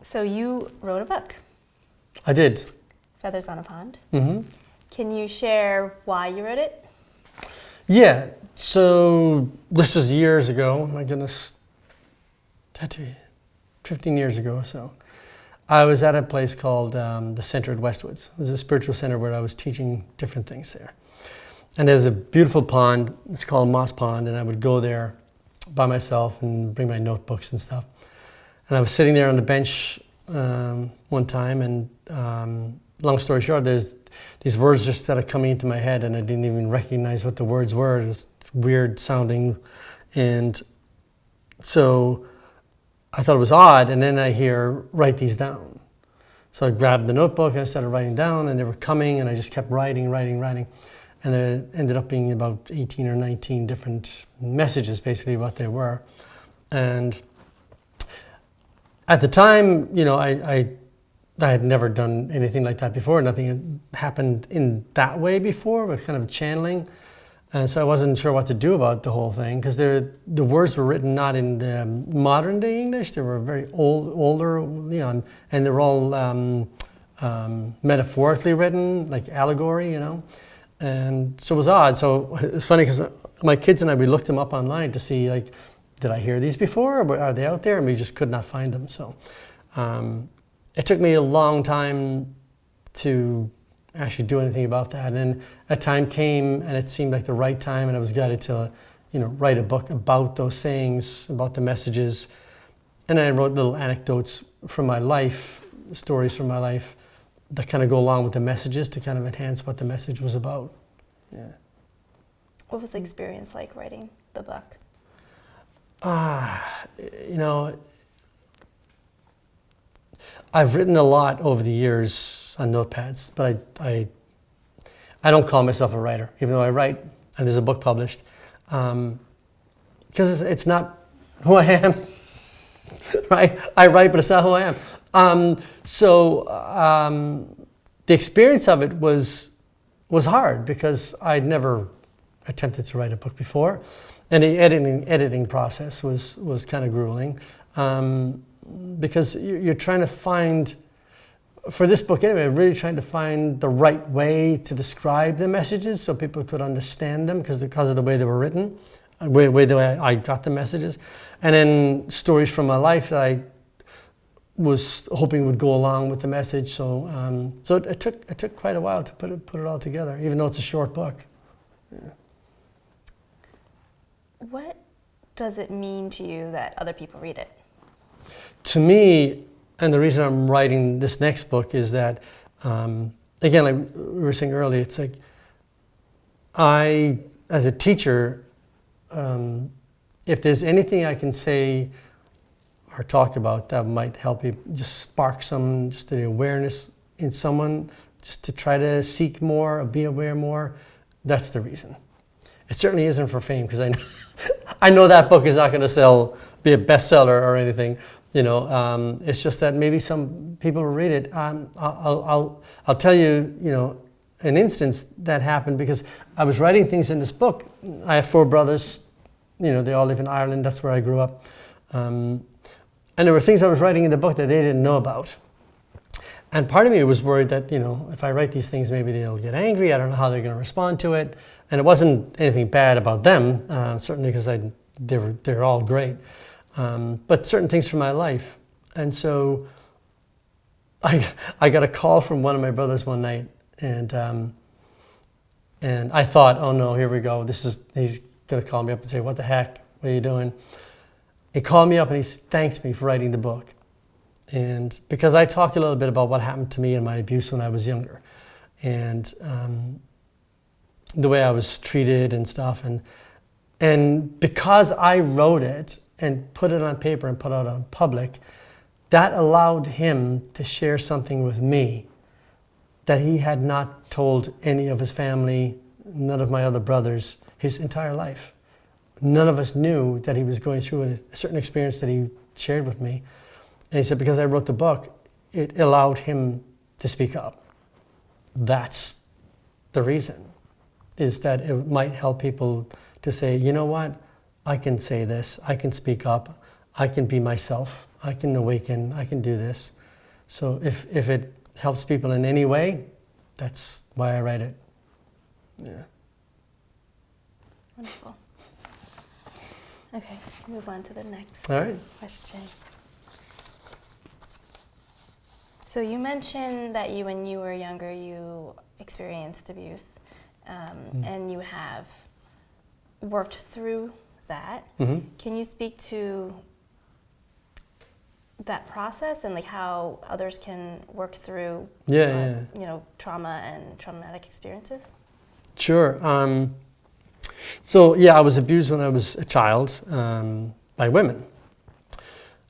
So you wrote a book, I did. Feathers on a Pond. Mm-hmm. Can you share why you wrote it? Yeah, so this was years ago. My goodness, it had to be 15 years ago or so. I was at a place called the Center at Westwoods. It was a spiritual center where I was teaching different things there. And there was a beautiful pond. It's called Moss Pond, and I would go there by myself and bring my notebooks and stuff. And I was sitting there on the bench one time, and long story short, there's these words just started coming into my head, and I didn't even recognize what the words were. It was weird sounding, and so I thought it was odd. And then I hear, "Write these down." So I grabbed the notebook and I started writing down, and they were coming, and I just kept writing, and there ended up being about 18 or 19 different messages, basically what they were, and at the time, you know, I had never done anything like that before. Nothing had happened in that way before, but kind of channeling. And so I wasn't sure what to do about the whole thing, because the words were written not in the modern day English. They were very older, you know, and they were all metaphorically written, like allegory, you know. And so it was odd. So it's funny because my kids and I, we looked them up online to see, like, did I hear these before? Or are they out there? And we just could not find them. So it took me a long time to actually do anything about that. And then a time came, and it seemed like the right time, and I was guided to, you know, write a book about those sayings, about the messages. And then I wrote little anecdotes from my life, stories from my life that kind of go along with the messages to kind of enhance what the message was about. Yeah. What was the experience like writing the book? You know, I've written a lot over the years on notepads, but I don't call myself a writer, even though I write and there's a book published, because it's not who I am, right? I write, but it's not who I am. The experience of it was hard because I'd never attempted to write a book before. And the editing process was kind of grueling, because you're trying to find, for this book anyway, really trying to find the right way to describe the messages so people could understand them because of the way they were written, the way I got the messages, and then stories from my life that I was hoping would go along with the message. So it took quite a while to put it all together, even though it's a short book. Yeah. What does it mean to you that other people read it? To me, and the reason I'm writing this next book is that, again, like we were saying earlier, it's like I, as a teacher, if there's anything I can say or talk about that might help you just spark just the awareness in someone, just to try to seek more, or be aware more, that's the reason. It certainly isn't for fame, because I know that book is not going to be a bestseller or anything. You know, it's just that maybe some people will read it. I'll tell you, you know, an instance that happened because I was writing things in this book. I have 4 brothers. You know, they all live in Ireland. That's where I grew up. And there were things I was writing in the book that they didn't know about. And part of me was worried that, you know, if I write these things, maybe they'll get angry. I don't know how they're going to respond to it. And it wasn't anything bad about them, certainly, because they're all great. But certain things from my life. And so I got a call from one of my brothers one night, and I thought, oh no, here we go. He's going to call me up and say, what the heck, what are you doing? He called me up and he thanked me for writing the book. And because I talked a little bit about what happened to me and my abuse when I was younger, and the way I was treated and stuff, and because I wrote it and put it on paper and put it out on public, that allowed him to share something with me that he had not told any of his family, none of my other brothers, his entire life. None of us knew that he was going through a certain experience that he shared with me. And he said, because I wrote the book, it allowed him to speak up. That's the reason, is that it might help people to say, you know what, I can say this, I can speak up, I can be myself, I can awaken, I can do this. So if it helps people in any way, that's why I write it. Yeah. Wonderful. Okay, move on to the next All right. question. So you mentioned that when you were younger, you experienced abuse, and you have worked through that. Mm-hmm. Can you speak to that process and like how others can work through, trauma and traumatic experiences? Sure. So yeah, I was abused when I was a child by women,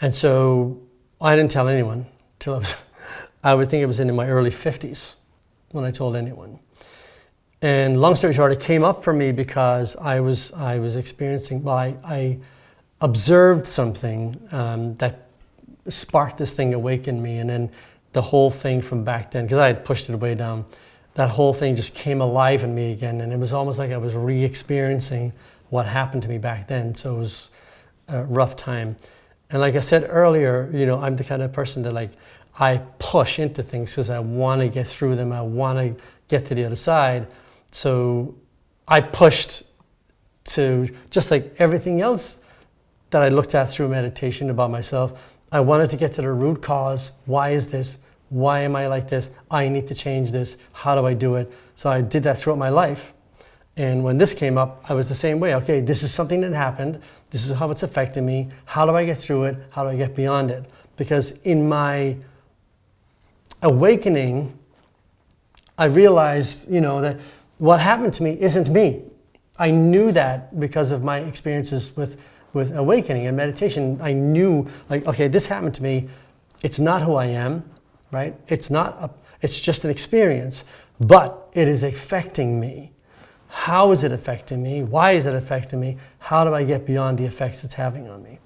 and so I didn't tell anyone till I would think it was in my early 50s when I told anyone. And long story short, it came up for me because I was experiencing. Well, I observed something that sparked this thing, awakened me, and then the whole thing from back then, because I had pushed it way down, that whole thing just came alive in me again, and it was almost like I was re-experiencing what happened to me back then. So it was a rough time. And like I said earlier, I'm the kind of person that I push into things because I want to get through them. I want to get to the other side. So I pushed to, just like everything else that I looked at through meditation about myself, I wanted to get to the root cause. Why is this? Why am I like this? I need to change this. How do I do it? So I did that throughout my life. And when this came up, I was the same way. Okay, this is something that happened. This is how it's affecting me. How do I get through it? How do I get beyond it? Because in my awakening, I realized, that what happened to me isn't me. I knew that because of my experiences with awakening and meditation. I knew, okay, this happened to me. It's not who I am, right? It's just an experience, but it is affecting me. How is it affecting me? Why is it affecting me? How do I get beyond the effects it's having on me?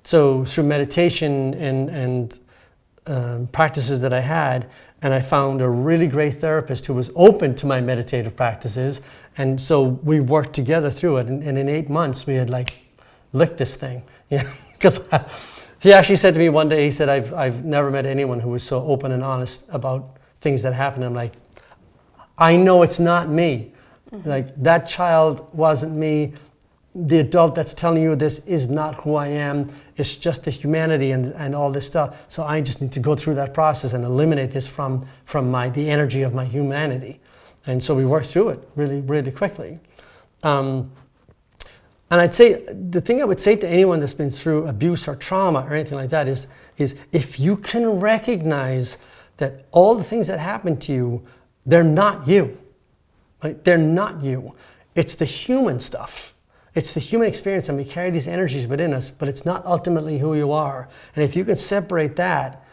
So through meditation and practices that I had, and I found a really great therapist who was open to my meditative practices, and so we worked together through it, and in 8 months we had licked this thing. Because he actually said to me one day, he said, I've never met anyone who was so open and honest about things that happened. I'm like, I know it's not me. Mm-hmm. That child wasn't me. The adult that's telling you this is not who I am. It's just the humanity and all this stuff. So I just need to go through that process and eliminate this from the energy of my humanity. And so we worked through it really, really quickly. And I'd say, the thing I would say to anyone that's been through abuse or trauma or anything like that is if you can recognize that all the things that happen to you, they're not you. They're not you. It's the human stuff. It's the human experience, and we carry these energies within us, but it's not ultimately who you are. And if you can separate that,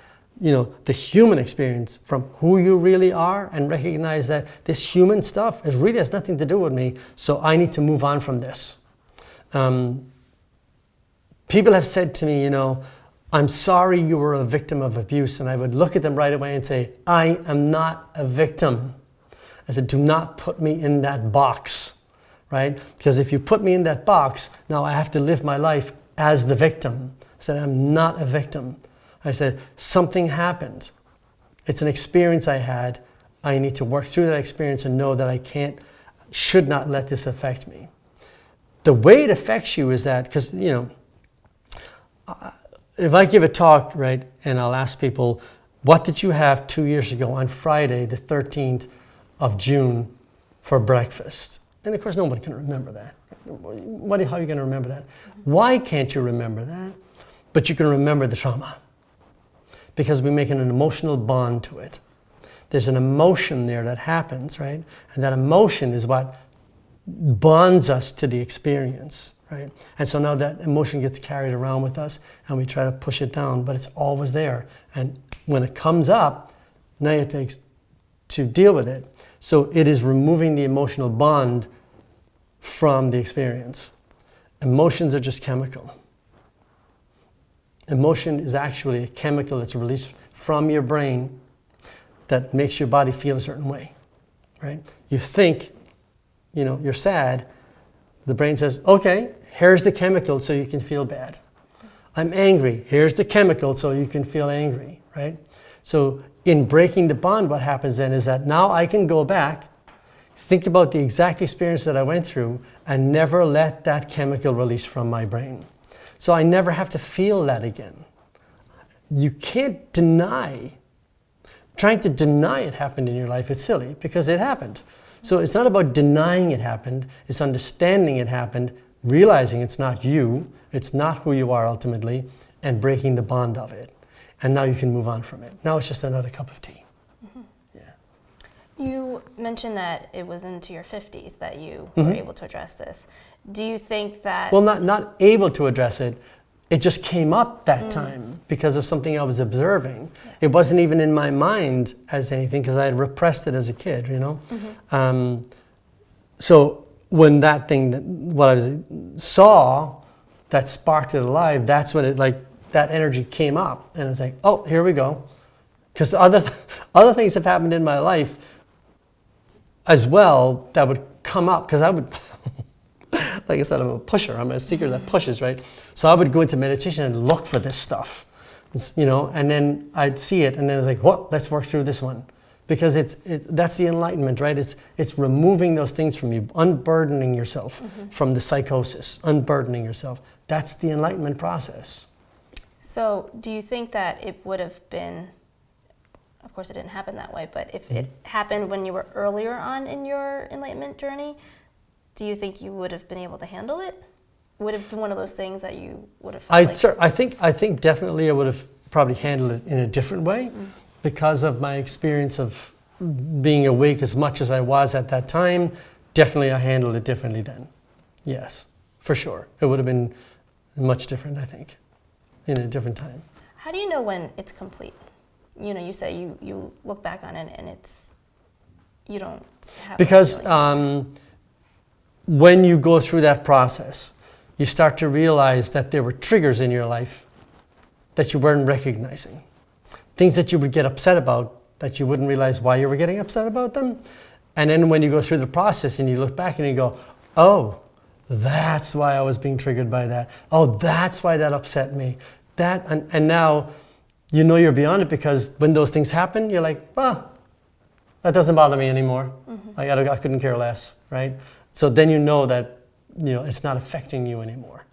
the human experience from who you really are, and recognize that this human stuff really has nothing to do with me, so I need to move on from this. People have said to me, I'm sorry you were a victim of abuse, and I would look at them right away and say, I am not a victim. I said, do not put me in that box. Right? Because if you put me in that box, now I have to live my life as the victim. I said, I'm not a victim. I said, something happened. It's an experience I had. I need to work through that experience and know that I should not let this affect me. The way it affects you is that, because, if I give a talk, right, and I'll ask people, what did you have 2 years ago on Friday, the 13th of June for breakfast? And of course, nobody can remember that. How are you going to remember that? Why can't you remember that? But you can remember the trauma. Because we're making an emotional bond to it. There's an emotion there that happens, right? And that emotion is what bonds us to the experience, right? And so now that emotion gets carried around with us, and we try to push it down, but it's always there. And when it comes up, now it takes to deal with it. So it is removing the emotional bond from the experience. Emotions are just chemical. Emotion is actually a chemical that's released from your brain that makes your body feel a certain way, right? You think, you're sad. The brain says, okay, here's the chemical so you can feel bad. I'm angry. Here's the chemical so you can feel angry, right? So in breaking the bond, what happens then is that now I can go back, think about the exact experience that I went through, and never let that chemical release from my brain. So I never have to feel that again. You can't deny. Trying to deny it happened in your life, it's silly, because it happened. So it's not about denying it happened, it's understanding it happened, realizing it's not you, it's not who you are ultimately, and breaking the bond of it. And now you can move on from it. Now it's just another cup of tea. Mm-hmm. Yeah. You mentioned that it was into your 50s that you were able to address this. Do you think that... Well, not able to address it. It just came up that time because of something I was observing. Yeah. It wasn't even in my mind as anything because I had repressed it as a kid, you know? So when that thing, what I saw, that sparked it alive, that's when it, like, that energy came up. And it's like, oh, here we go. Because other things have happened in my life as well that would come up. Because I would, like I said, I'm a pusher. I'm a seeker that pushes, right? So I would go into meditation and look for this stuff, you know, and then I'd see it. And then it's like, whoa, let's work through this one. Because that's the enlightenment, right? It's removing those things from you, unburdening yourself from the psychosis, unburdening yourself. That's the enlightenment process. So do you think that it would have been, of course it didn't happen that way, but if it happened when you were earlier on in your enlightenment journey, do you think you would have been able to handle it? Would it have been one of those things that you would have felt I think definitely I would have probably handled it in a different way because of my experience of being awake as much as I was at that time. Definitely I handled it differently then. Yes, for sure. It would have been much different, I think, in a different time. How do you know when it's complete? You know, you say you look back on it and you don't have... Because when you go through that process, you start to realize that there were triggers in your life that you weren't recognizing. Things that you would get upset about that you wouldn't realize why you were getting upset about them. And then when you go through the process and you look back and you go, oh, that's why I was being triggered by that. Oh, that's why that upset me. And now you know you're beyond it because when those things happen, you're like, oh, that doesn't bother me anymore. I couldn't care less, right? So then you know that, you know, it's not affecting you anymore.